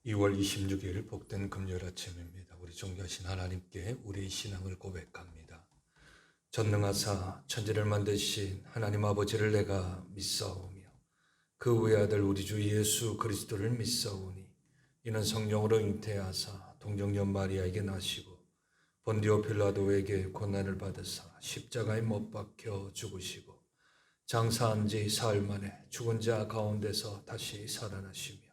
2월 26일 복된 금요일 아침입니다. 우리 존귀하신 하나님께 우리의 신앙을 고백합니다. 전능하사 천지를 만드신 하나님 아버지를 내가 믿사오며 그 외아들 우리 주 예수 그리스도를 믿사오니 이는 성령으로 잉태하사 동정녀 마리아에게 나시고 본디오 빌라도에게 고난을 받으사 십자가에 못 박혀 죽으시고 장사한 지 사흘 만에 죽은 자 가운데서 다시 살아나시며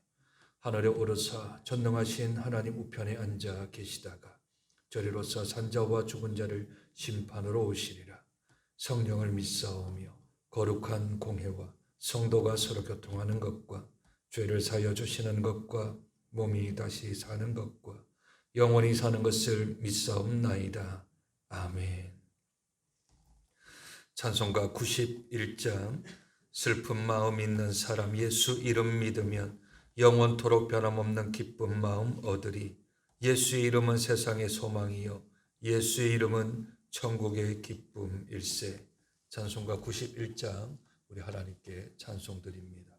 하늘에 오르사 전능하신 하나님 우편에 앉아 계시다가 저리로서 산자와 죽은 자를 심판으로 오시리라. 성령을 믿사오며 거룩한 공회와 성도가 서로 교통하는 것과 죄를 사여 주시는 것과 몸이 다시 사는 것과 영원히 사는 것을 믿사옵나이다. 아멘. 찬송가 91장 슬픈 마음 있는 사람 예수 이름 믿으면 영원토록 변함없는 기쁜 마음 얻으리. 예수의 이름은 세상의 소망이요 예수의 이름은 천국의 기쁨일세. 찬송가 91장 우리 하나님께 찬송드립니다.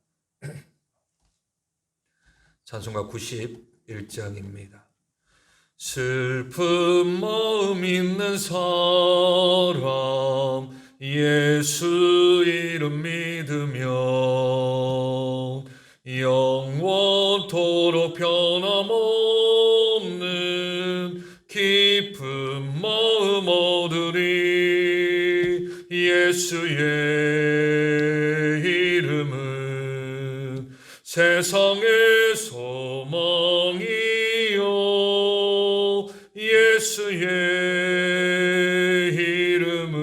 찬송가 91장입니다. 슬픈 마음 있는 사람 예수 이름 믿으며 영원토록 변함없는 기쁜 마음 얻으리. 예수의 이름은 세상의 소망이요 예수의 이름은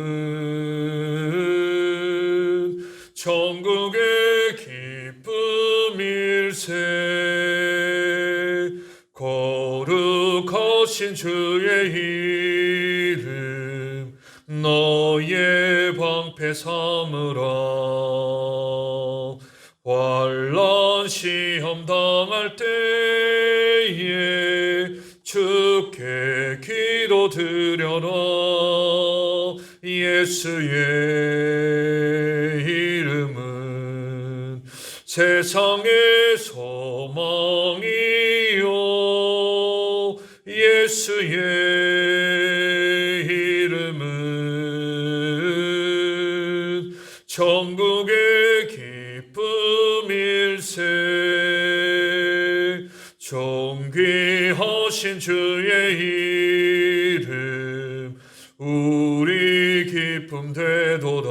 천국의 기쁨일세. 거룩하신 주의 이름 너의 방패 삼으라. 환난 시험 당할 때에 주께 기도 드려라. 예수의 이름은 세상의 소망이요 예수의 이름은 천국의 기쁨일세. 존귀하신 주의 이름 우리 기쁨 되도다.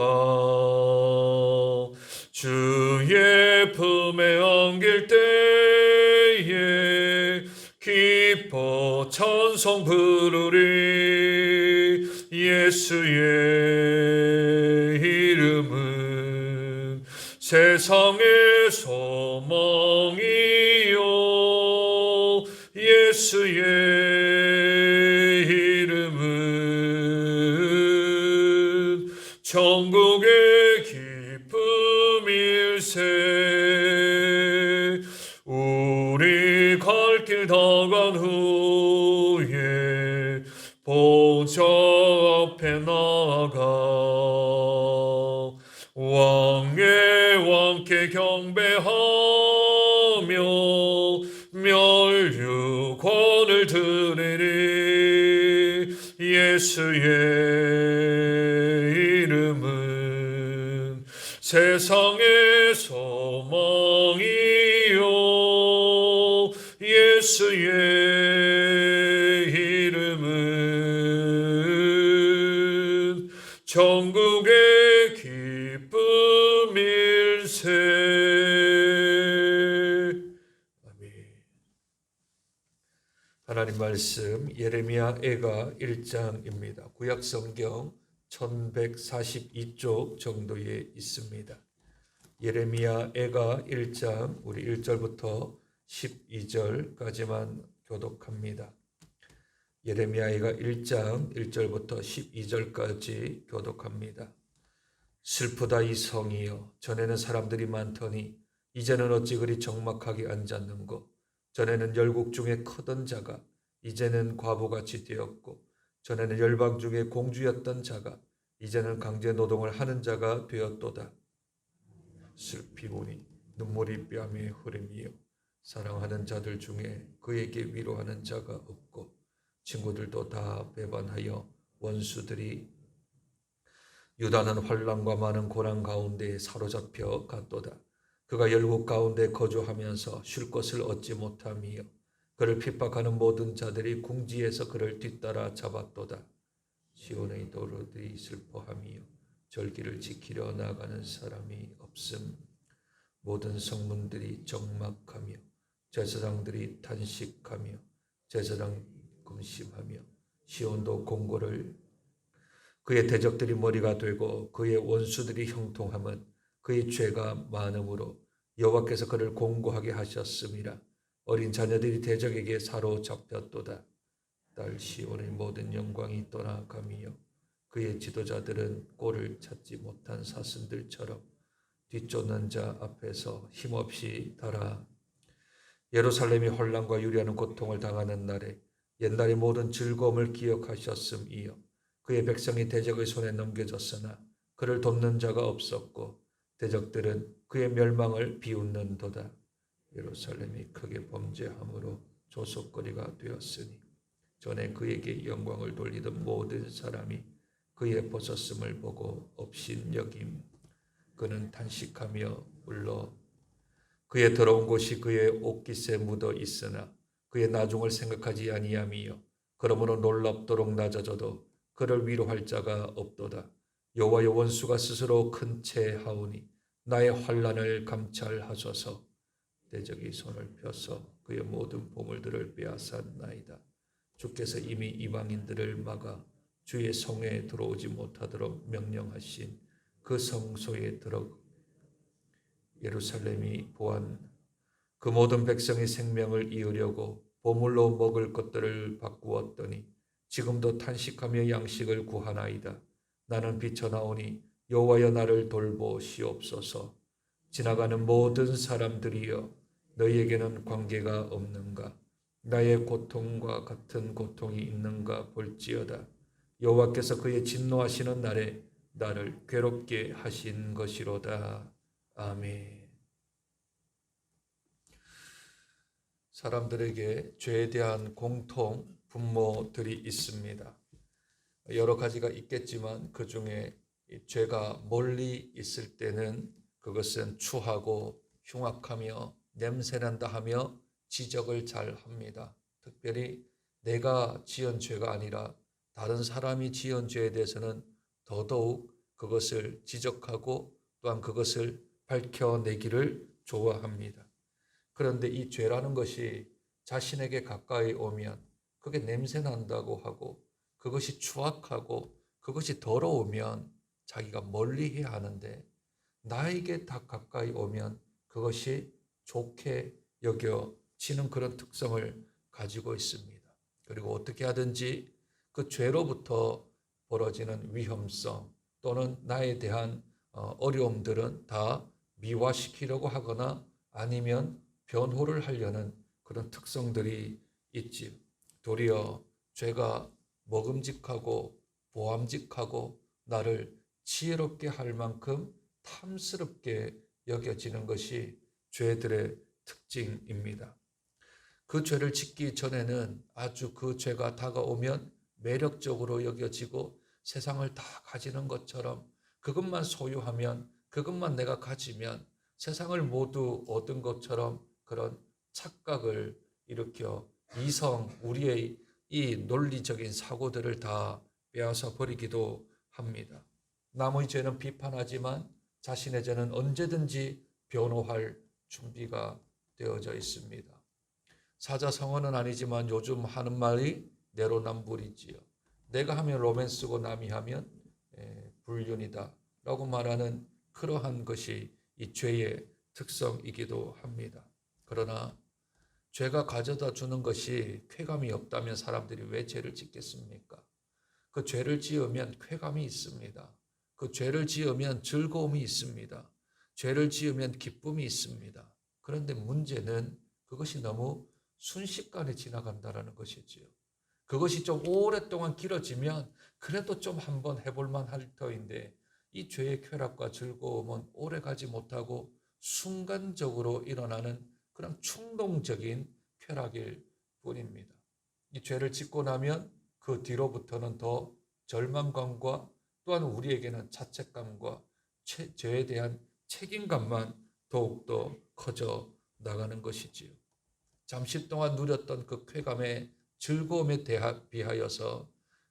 주의 품에 안길 때에 기뻐 찬송 부르리. 예수의 이름은 세상의 소망이요 예수의 이름은 천국의 기쁨일세. 우리 갈 길 다 간 후에 보좌 앞에 나아가 왕의 왕께 경배하며 멸류관을 드리리. 예수의 이름은 세상의 소망이요 예수의 이름은 천국의 기쁨일세. 아멘. 하나님 말씀 예레미야 애가 1장입니다. 구약성경 1142쪽 정도에 있습니다. 예레미야 애가 1장 우리 1절부터 12절까지만 교독합니다. 예레미야 애가 1장 1절부터 12절까지 교독합니다. 슬프다 이 성이여 전에는 사람들이 많더니 이제는 어찌 그리 적막하게 앉았는고. 전에는 열국 중에 크던 자가 이제는 과부같이 되었고 전에는 열방 중에 공주였던 자가 이제는 강제 노동을 하는 자가 되었도다. 슬피 보니 눈물이 뺨에 흐름이요 사랑하는 자들 중에 그에게 위로하는 자가 없고 친구들도 다 배반하여 원수들이 유다는 환난과 많은 고난 가운데 사로잡혀 갔도다. 그가 열국 가운데 거주하면서 쉴 것을 얻지 못하며 그를 핍박하는 모든 자들이 궁지에서 그를 뒤따라 잡았도다. 시온의 도로들이 슬퍼하며 절기를 지키려 나가는 사람이 없음. 모든 성문들이 적막하며 제사장들이 탄식하며 제사장 금심하며 시온도 공고를 그의 대적들이 머리가 되고 그의 원수들이 형통함은 그의 죄가 많음으로 여호와께서 그를 공고하게 하셨음이라. 어린 자녀들이 대적에게 사로잡혔도다. 딸 시온의 모든 영광이 떠나가며 그의 지도자들은 꼴을 찾지 못한 사슴들처럼 뒤쫓는 자 앞에서 힘없이 달아. 예루살렘이 혼란과 유리하는 고통을 당하는 날에 옛날의 모든 즐거움을 기억하셨음이요 그의 백성이 대적의 손에 넘겨졌으나 그를 돕는 자가 없었고 대적들은 그의 멸망을 비웃는도다. 예루살렘이 크게 범죄함으로 조속거리가 되었으니 전에 그에게 영광을 돌리던 모든 사람이 그의 벗었음을 보고 업신여김. 그는 탄식하며 울러 그의 더러운 곳이 그의 옷깃에 묻어 있으나 그의 나중을 생각하지 아니하며 그러므로 놀랍도록 낮아져도 그를 위로할 자가 없도다. 여호와의 원수가 스스로 큰 채 하오니 나의 환난을 감찰하소서. 대적이 손을 펴서 그의 모든 보물들을 빼앗았나이다. 주께서 이미 이방인들을 막아 주의 성에 들어오지 못하도록 명령하신 그 성소에 들어 예루살렘이 보안 그 모든 백성의 생명을 이으려고 보물로 먹을 것들을 바꾸었더니 지금도 탄식하며 양식을 구하나이다. 나는 비쳐나오니 여호와여 나를 돌보시옵소서. 지나가는 모든 사람들이여 너희에게는 관계가 없는가? 나의 고통과 같은 고통이 있는가 볼지어다. 여호와께서 그의 진노하시는 날에 나를 괴롭게 하신 것이로다. 아멘. 사람들에게 죄에 대한 공통 분모들이 있습니다. 여러 가지가 있겠지만 그 중에 죄가 멀리 있을 때는 그것은 추하고 흉악하며 냄새난다 하며 지적을 잘 합니다. 특별히 내가 지은 죄가 아니라 다른 사람이 지은 죄에 대해서는 더더욱 그것을 지적하고 또한 그것을 밝혀내기를 좋아합니다. 그런데 이 죄라는 것이 자신에게 가까이 오면 그게 냄새난다고 하고 그것이 추악하고 그것이 더러우면 자기가 멀리해야 하는데 나에게 다 가까이 오면 그것이 좋게 여겨지는 그런 특성을 가지고 있습니다. 그리고 어떻게 하든지 그 죄로부터 벌어지는 위험성 또는 나에 대한 어려움들은 다 미화시키려고 하거나 아니면 변호를 하려는 그런 특성들이 있지요. 도리어 죄가 먹음직하고 보암직하고 나를 지혜롭게 할 만큼 탐스럽게 여겨지는 것이 죄들의 특징입니다. 그 죄를 짓기 전에는 아주 그 죄가 다가오면 매력적으로 여겨지고 세상을 다 가지는 것처럼 그것만 소유하면 그것만 내가 가지면 세상을 모두 얻은 것처럼 그런 착각을 일으켜 우리의 이 논리적인 사고들을 다 빼앗아 버리기도 합니다. 남의 죄는 비판하지만 자신의 죄는 언제든지 변호할 준비가 되어져 있습니다. 사자성어는 아니지만 요즘 하는 말이 내로남불이지요. 내가 하면 로맨스고 남이 하면 불륜이다 라고 말하는 그러한 것이 이 죄의 특성이기도 합니다. 그러나 죄가 가져다 주는 것이 쾌감이 없다면 사람들이 왜 죄를 짓겠습니까? 그 죄를 지으면 쾌감이 있습니다. 그 죄를 지으면 즐거움이 있습니다. 죄를 지으면 기쁨이 있습니다. 그런데 문제는 그것이 너무 순식간에 지나간다는 것이지요. 그것이 좀 오랫동안 길어지면 그래도 좀 한번 해볼 만할 터인데 이 죄의 쾌락과 즐거움은 오래가지 못하고 순간적으로 일어나는 그냥 충동적인 쾌락일 뿐입니다. 이 죄를 짓고 나면 그 뒤로부터는 더 절망감과 또한 우리에게는 자책감과 죄에 대한 책임감만 더욱더 커져 나가는 것이지요. 잠시 동안 누렸던 그 쾌감의 즐거움에 비하여서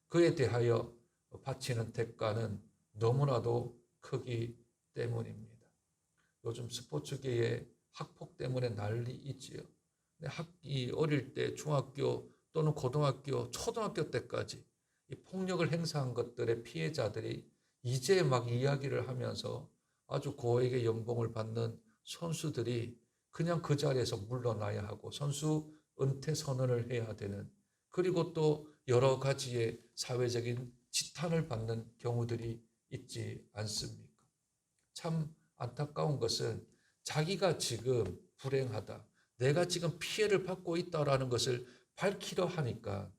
그에 대하여 바치는 대가는 너무나도 크기 때문입니다. 요즘 스포츠계에 학폭 때문에 난리 있지요. 어릴 때 중학교 또는 고등학교, 초등학교 때까지 이 폭력을 행사한 것들의 피해자들이 이제 막 이야기를 하면서 아주 고액의 연봉을 받는 선수들이 그냥 그 자리에서 물러나야 하고 선수 은퇴 선언을 해야 되는, 그리고 또 여러 가지의 사회적인 지탄을 받는 경우들이 있지 않습니까? 참 안타까운 것은 자기가 지금 불행하다, 내가 지금 피해를 받고 있다라는 것을 밝히려 하니까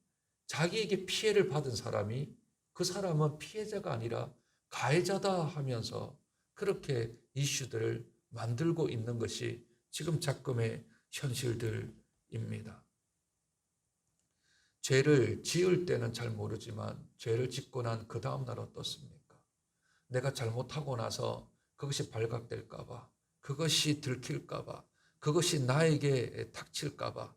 자기에게 피해를 받은 사람이 그 사람은 피해자가 아니라 가해자다 하면서 그렇게 이슈들을 만들고 있는 것이 지금 작금의 현실들입니다. 죄를 지을 때는 잘 모르지만 죄를 짓고 난 그 다음날 어떻습니까? 내가 잘못하고 나서 그것이 발각될까 봐, 그것이 들킬까 봐, 그것이 나에게 닥칠까 봐,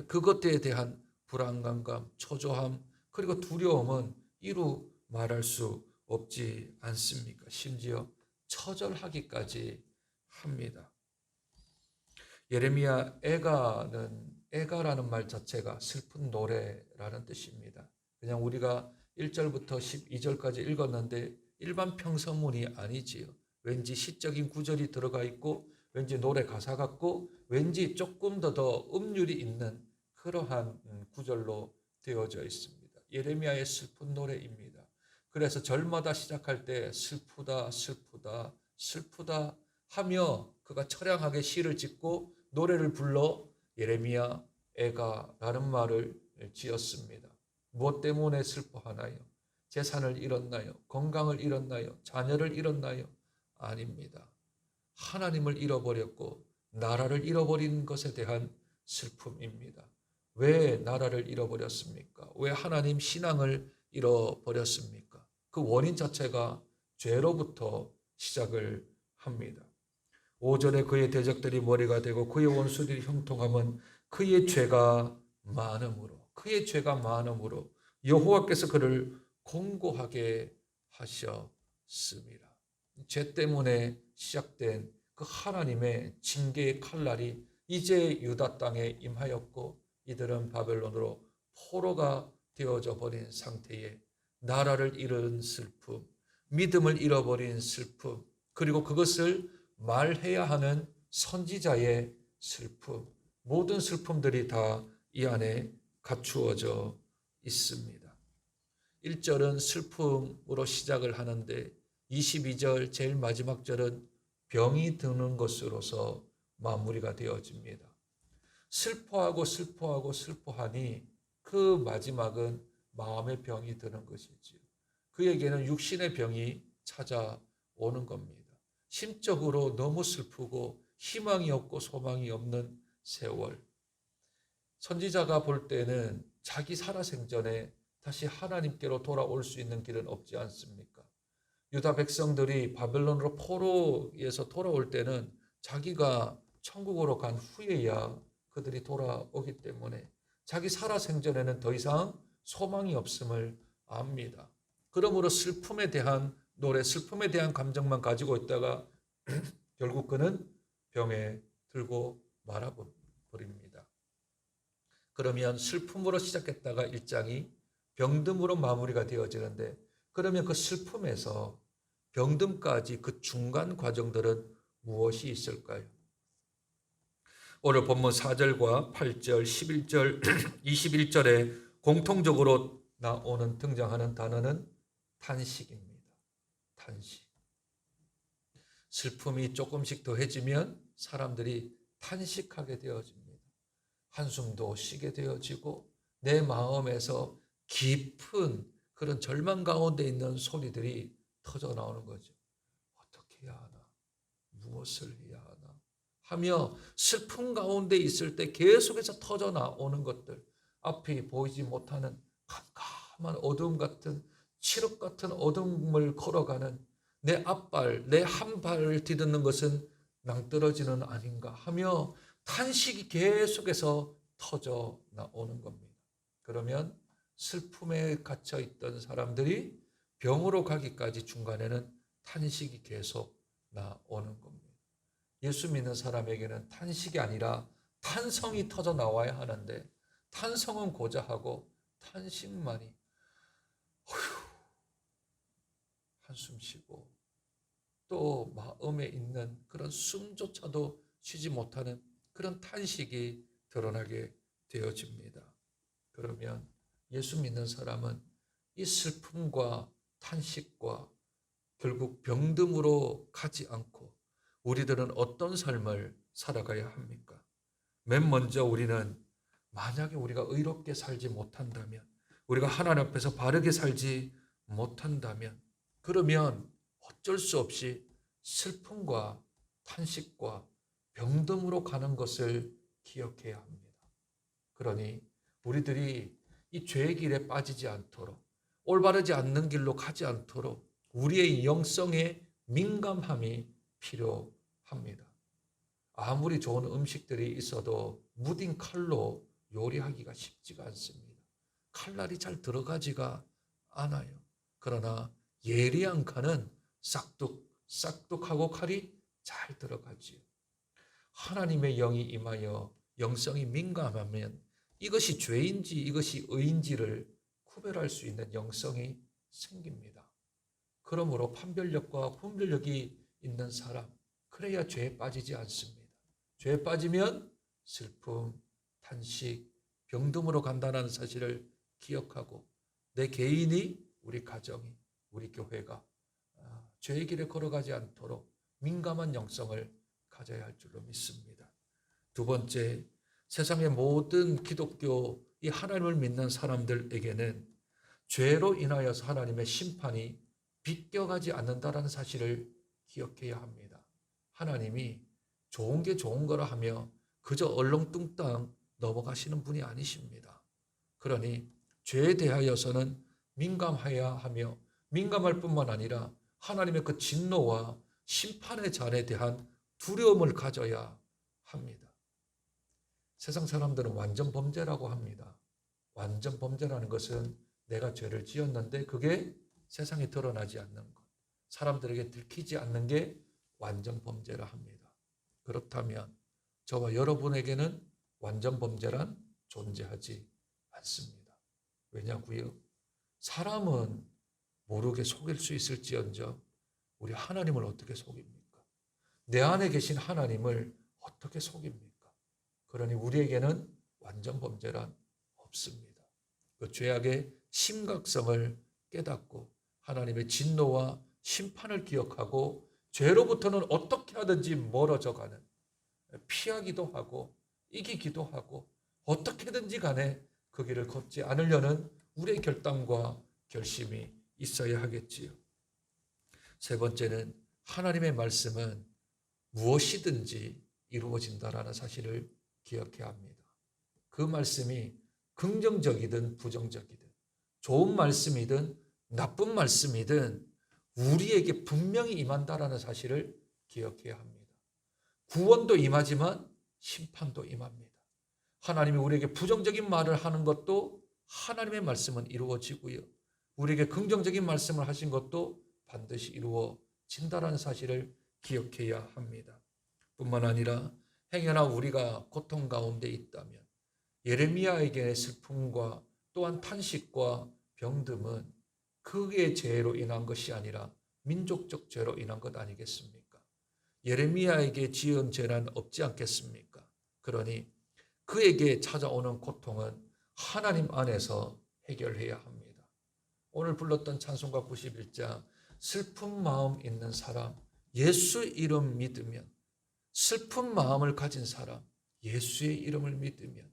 그것에 대한 불안감감, 초조함, 그리고 두려움은 이루 말할 수 없지 않습니까? 심지어 처절하기까지 합니다. 예레미야 애가라는 말 자체가 슬픈 노래라는 뜻입니다. 그냥 우리가 1절부터 12절까지 읽었는데 일반 평서문이 아니지요. 왠지 시적인 구절이 들어가 있고 왠지 노래 가사 같고 왠지 조금 더 음률이 있는 그러한 구절로 되어져 있습니다. 예레미야의 슬픈 노래입니다. 그래서 절마다 시작할 때 슬프다 슬프다 슬프다 하며 그가 처량하게 시를 짓고 노래를 불러 예레미야 애가라는 말을 지었습니다. 무엇 때문에 슬퍼하나요? 재산을 잃었나요? 건강을 잃었나요? 자녀를 잃었나요? 아닙니다. 하나님을 잃어버렸고 나라를 잃어버린 것에 대한 슬픔입니다. 왜 나라를 잃어버렸습니까? 왜 하나님 신앙을 잃어버렸습니까? 그 원인 자체가 죄로부터 시작을 합니다. 5절에 그의 대적들이 머리가 되고 그의 원수들이 형통함은 그의 죄가 많음으로 여호와께서 그를 공고하게 하셨습니다. 죄 때문에 시작된 그 하나님의 징계의 칼날이 이제 유다 땅에 임하였고 이들은 바벨론으로 포로가 되어져 버린 상태에 나라를 잃은 슬픔, 믿음을 잃어버린 슬픔, 그리고 그것을 말해야 하는 선지자의 슬픔, 모든 슬픔들이 다 이 안에 갖추어져 있습니다. 1절은 슬픔으로 시작을 하는데 22절 제일 마지막 절은 병이 드는 것으로서 마무리가 되어집니다. 슬퍼하니 그 마지막은 마음의 병이 드는 것이지요. 그에게는 육신의 병이 찾아오는 겁니다. 심적으로 너무 슬프고 희망이 없고 소망이 없는 세월. 선지자가 볼 때는 자기 살아생전에 다시 하나님께로 돌아올 수 있는 길은 없지 않습니까? 유다 백성들이 바벨론으로 포로에서 돌아올 때는 자기가 천국으로 간 후에야 그들이 돌아오기 때문에 자기 살아생전에는 더 이상 소망이 없음을 압니다. 그러므로 슬픔에 대한 노래, 슬픔에 대한 감정만 가지고 있다가 결국 그는 병에 들고 말아버립니다. 그러면 슬픔으로 시작했다가 1장이 병듦으로 마무리가 되어지는데 그러면 그 슬픔에서 병듦까지 그 중간 과정들은 무엇이 있을까요? 오늘 본문 4절과 8절, 11절, 21절에 공통적으로 등장하는 단어는 탄식입니다. 탄식. 슬픔이 조금씩 더해지면 사람들이 탄식하게 되어집니다. 한숨도 쉬게 되어지고 내 마음에서 깊은 그런 절망 가운데 있는 소리들이 터져 나오는 거죠. 어떻게 해야 하나? 무엇을 해야 하나? 하며 슬픔 가운데 있을 때 계속해서 터져 나오는 것들, 앞이 보이지 못하는 캄캄한 어둠 같은, 칠흑 같은 어둠을 걸어가는 내 앞발, 내 한 발을 디딛는 것은 낭떠러지는 아닌가 하며 탄식이 계속해서 터져 나오는 겁니다. 그러면 슬픔에 갇혀 있던 사람들이 병으로 가기까지 중간에는 탄식이 계속 나오는 겁니다. 예수 믿는 사람에게는 탄식이 아니라 탄성이 터져 나와야 하는데, 탄성은 고자하고 탄식만이 한숨 쉬고 또 마음에 있는 그런 숨조차도 쉬지 못하는 그런 탄식이 드러나게 되어집니다. 그러면 예수 믿는 사람은 이 슬픔과 탄식과 결국 병듦으로 가지 않고 우리들은 어떤 삶을 살아가야 합니까? 맨 먼저 우리는 만약에 우리가 의롭게 살지 못한다면, 우리가 하나님 앞에서 바르게 살지 못한다면, 그러면 어쩔 수 없이 슬픔과 탄식과 병듦으로 가는 것을 기억해야 합니다. 그러니 우리들이 이 죄의 길에 빠지지 않도록, 올바르지 않는 길로 가지 않도록 우리의 영성에 민감함이 필요합니다. 아무리 좋은 음식들이 있어도 무딘 칼로 요리하기가 쉽지가 않습니다. 칼날이 잘 들어가지가 않아요. 그러나 예리한 칼은 싹둑하고 칼이 잘 들어가지요. 하나님의 영이 임하여 영성이 민감하면 이것이 죄인지 이것이 의인지를 구별할 수 있는 영성이 생깁니다. 그러므로 판별력과 분별력이 있는 사람, 그래야 죄에 빠지지 않습니다. 죄에 빠지면 슬픔, 탄식, 병듦으로 간다는 사실을 기억하고 내 개인이, 우리 가정이, 우리 교회가 죄의 길에 걸어가지 않도록 민감한 영성을 가져야 할 줄로 믿습니다. 두 번째, 세상의 모든 기독교, 이 하나님을 믿는 사람들에게는 죄로 인하여서 하나님의 심판이 비껴가지 않는다라는 사실을 기억해야 합니다. 하나님이 좋은 게 좋은 거라 하며 그저 얼렁뚱땅 넘어가시는 분이 아니십니다. 그러니 죄에 대하여서는 민감해야 하며, 민감할 뿐만 아니라 하나님의 그 진노와 심판의 잔에 대한 두려움을 가져야 합니다. 세상 사람들은 완전 범죄라고 합니다. 완전 범죄라는 것은 내가 죄를 지었는데 그게 세상에 드러나지 않는 것, 사람들에게 들키지 않는 게 완전 범죄라 합니다. 그렇다면 저와 여러분에게는 완전 범죄란 존재하지 않습니다. 왜냐고요? 사람은 모르게 속일 수 있을지언정 우리 하나님을 어떻게 속입니까? 내 안에 계신 하나님을 어떻게 속입니까? 그러니 우리에게는 완전 범죄란 없습니다. 그 죄악의 심각성을 깨닫고 하나님의 진노와 심판을 기억하고 죄로부터는 어떻게 하든지 멀어져가는, 피하기도 하고 이기기도 하고 어떻게든지 간에 그 길을 걷지 않으려는 우리의 결단과 결심이 있어야 하겠지요. 세 번째는 하나님의 말씀은 무엇이든지 이루어진다라는 사실을 기억해야 합니다. 그 말씀이 긍정적이든 부정적이든, 좋은 말씀이든 나쁜 말씀이든 우리에게 분명히 임한다라는 사실을 기억해야 합니다. 구원도 임하지만 심판도 임합니다. 하나님이 우리에게 부정적인 말을 하는 것도 하나님의 말씀은 이루어지고요. 우리에게 긍정적인 말씀을 하신 것도 반드시 이루어진다라는 사실을 기억해야 합니다. 뿐만 아니라 행여나 우리가 고통 가운데 있다면 예레미야에게 슬픔과 또한 탄식과 병듦은 그의 죄로 인한 것이 아니라 민족적 죄로 인한 것 아니겠습니까? 예레미야에게 지은 죄는 없지 않겠습니까? 그러니 그에게 찾아오는 고통은 하나님 안에서 해결해야 합니다. 오늘 불렀던 찬송가 91장, 슬픈 마음 있는 사람 예수 이름 믿으면, 슬픈 마음을 가진 사람 예수의 이름을 믿으면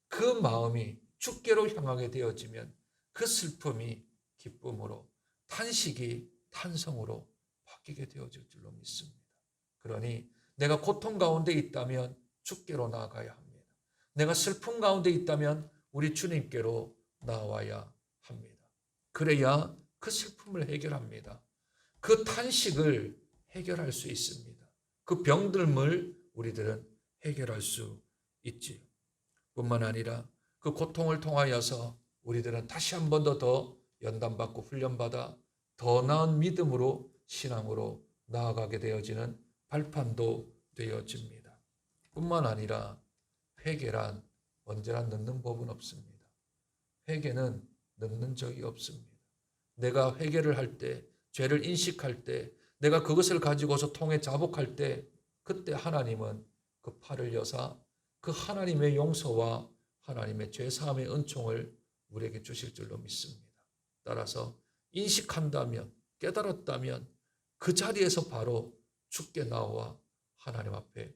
그 마음이 주께로 향하게 되어지면 그 슬픔이 기쁨으로, 탄식이 탄성으로 바뀌게 되어질 줄로 믿습니다. 그러니 내가 고통 가운데 있다면 주께로 나아가야 합니다. 내가 슬픔 가운데 있다면 우리 주님께로 나와야 합니다. 그래야 그 슬픔을 해결합니다. 그 탄식을 해결할 수 있습니다. 그 병듦을 우리들은 해결할 수 있지요. 뿐만 아니라 그 고통을 통하여서 우리들은 다시 한 번 더 연단받고 훈련받아 더 나은 믿음으로 신앙으로 나아가게 되어지는 발판도 되어집니다. 뿐만 아니라 회개란 언제나 늦는 법은 없습니다. 회개는 늦는 적이 없습니다. 내가 회개를 할 때, 죄를 인식할 때, 내가 그것을 가지고서 통해 자복할 때, 그때 하나님은 그 팔을 여사 그 하나님의 용서와 하나님의 죄사함의 은총을 우리에게 주실 줄로 믿습니다. 따라서 인식한다면, 깨달았다면 그 자리에서 바로 주께 나와 하나님 앞에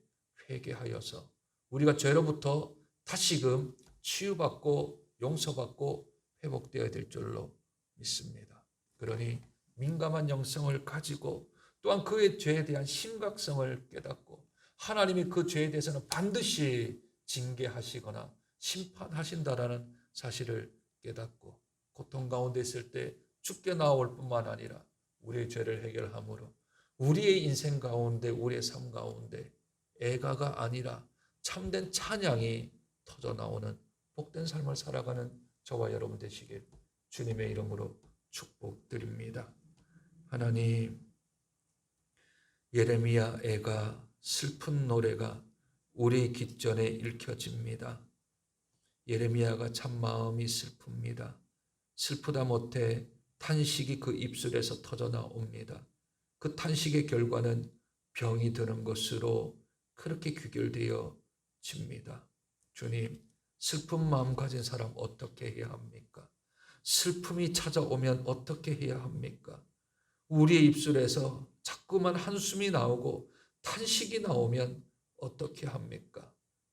회개하여서 우리가 죄로부터 다시금 치유받고 용서받고 회복되어야 될 줄로 믿습니다. 그러니 민감한 영성을 가지고 또한 그의 죄에 대한 심각성을 깨닫고 하나님이 그 죄에 대해서는 반드시 징계하시거나 심판하신다라는 사실을 깨닫고 고통 가운데 있을 때 주께 나올 뿐만 아니라 우리의 죄를 해결함으로 우리의 인생 가운데 우리의 삶 가운데 애가가 아니라 참된 찬양이 터져 나오는 복된 삶을 살아가는 저와 여러분 되시길 주님의 이름으로 축복드립니다. 하나님, 예레미야 애가 슬픈 노래가 우리 귓전에 읽혀집니다. 예레미야가 참 마음이 슬픕니다. 슬프다 못해 탄식이 그 입술에서 터져 나옵니다. 그 탄식의 결과는 병이 드는 것으로 그렇게 귀결되어집니다. 주님, 슬픈 마음 가진 사람 어떻게 해야 합니까? 슬픔이 찾아오면 어떻게 해야 합니까? 우리의 입술에서 자꾸만 한숨이 나오고 탄식이 나오면 어떻게 합니까?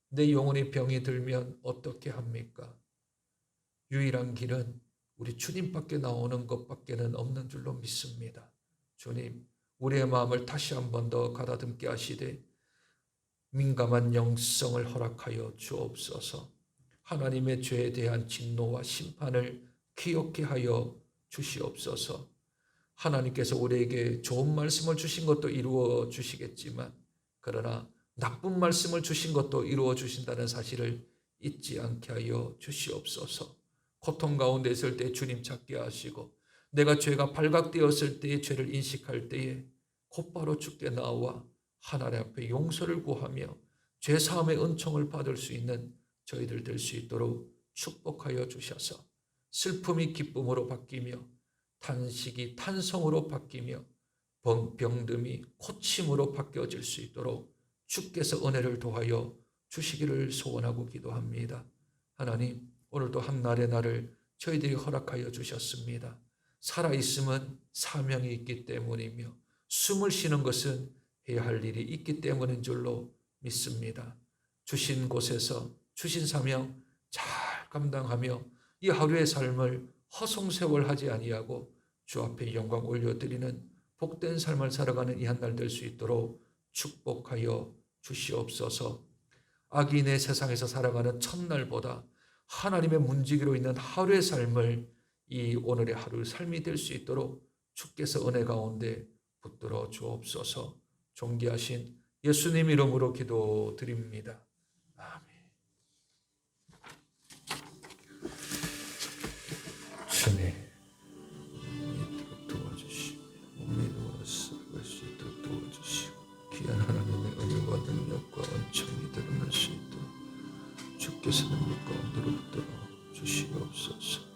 내 영혼의 병이 들면 어떻게 합니까? 유일한 길은 우리 주님밖에 나오는 것밖에는 없는 줄로 믿습니다. 주님, 우리의 마음을 다시 한 번 더 가다듬게 하시되 민감한 영성을 허락하여 주옵소서. 하나님의 죄에 대한 진노와 심판을 기억케 하여 주시옵소서. 하나님께서 우리에게 좋은 말씀을 주신 것도 이루어 주시겠지만 그러나 나쁜 말씀을 주신 것도 이루어 주신다는 사실을 잊지 않게 하여 주시옵소서. 고통 가운데 있을 때 주님 찾게 하시고 내가 죄가 발각되었을 때의 죄를 인식할 때에 곧바로 주께 나와 하나님 앞에 용서를 구하며 죄사함의 은총을 받을 수 있는 저희들 될 수 있도록 축복하여 주셔서 슬픔이 기쁨으로 바뀌며 탄식이 탄성으로 바뀌며 병듦이 고침으로 바뀌어질 수 있도록 주께서 은혜를 도하여 주시기를 소원하고 기도합니다. 하나님, 오늘도 한날의 날을 저희들이 허락하여 주셨습니다. 살아있음은 사명이 있기 때문이며 숨을 쉬는 것은 해야 할 일이 있기 때문인 줄로 믿습니다. 주신 곳에서 주신 사명 잘 감당하며 이 하루의 삶을 허송세월하지 아니하고 주 앞에 영광 올려드리는 복된 삶을 살아가는 이 한 날 될 수 있도록 축복하여 주시옵소서. 악인의 세상에서 살아가는 첫날보다 하나님의 문지기로 있는 하루의 삶을 이 오늘의 하루 삶이 될 수 있도록 주께서 은혜 가운데 붙들어 주옵소서. 존귀하신 예수님 이름으로 기도드립니다. 아멘. 주님, 믿도록 도와주시고 믿음으로 살아갈 수 있도록 도와주시고 귀한 하나님의 은혜와 능력과 은총이 드러날 수 있도록 주께서 능력 가운데로 붙들어 주시옵소서.